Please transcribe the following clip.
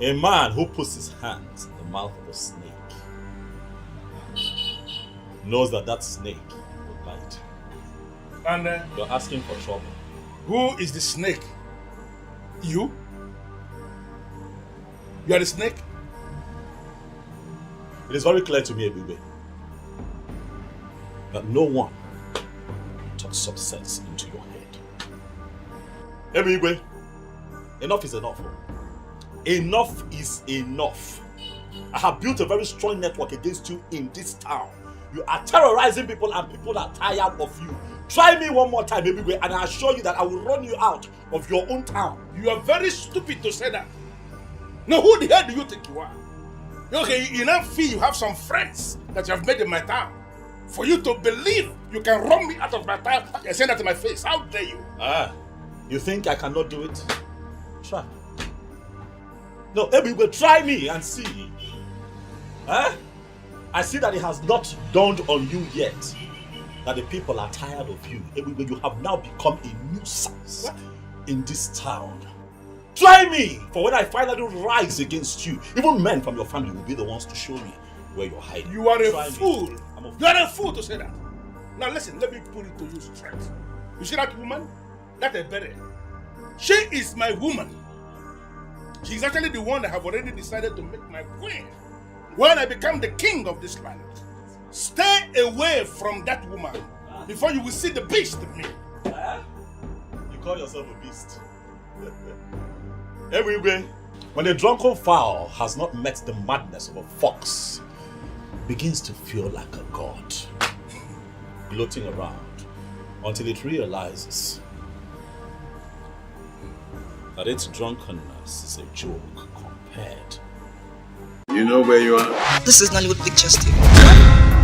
A man who puts his hands in the mouth of a snake knows that that snake will bite. And You're asking for trouble. who is the snake? You? You are the snake? It is very clear to me, Ebube, that no one talks some sense into your head. Ebube, enough is enough. Enough is enough. I have built a very strong network against you in this town. You are terrorizing people and people are tired of you. Try me one more time, Ebube, and I assure you that I will run you out of your own town. You are very stupid to say that. Now, who the hell do you think you are? Okay, you now feel you have some friends that you have made in my town. For you to believe you can run me out of my town and say that to my face. How dare you? You think I cannot do it? Try. No, Ebube, try me and see. I see that it has not dawned on you yet that the people are tired of you. Ebube, you have now become a nuisance in this town. Try me! For when I finally rise against you, even men from your family will be the ones to show me where you're hiding. You are a Try fool. Me. You are a fool to say that. Now listen, let me put it to you straight. You see that woman? That's a berry. She is my woman. She's actually the one that have already decided to make my queen when I become the king of this land. Stay away from that woman before you will see the beast in me. You call yourself a beast. Everywhere, when a drunken fowl has not met the madness of a fox, begins to feel like a god, gloating around until it realizes that its drunkenness is a joke compared. You know where you are? This is Nollywood Pictures TV.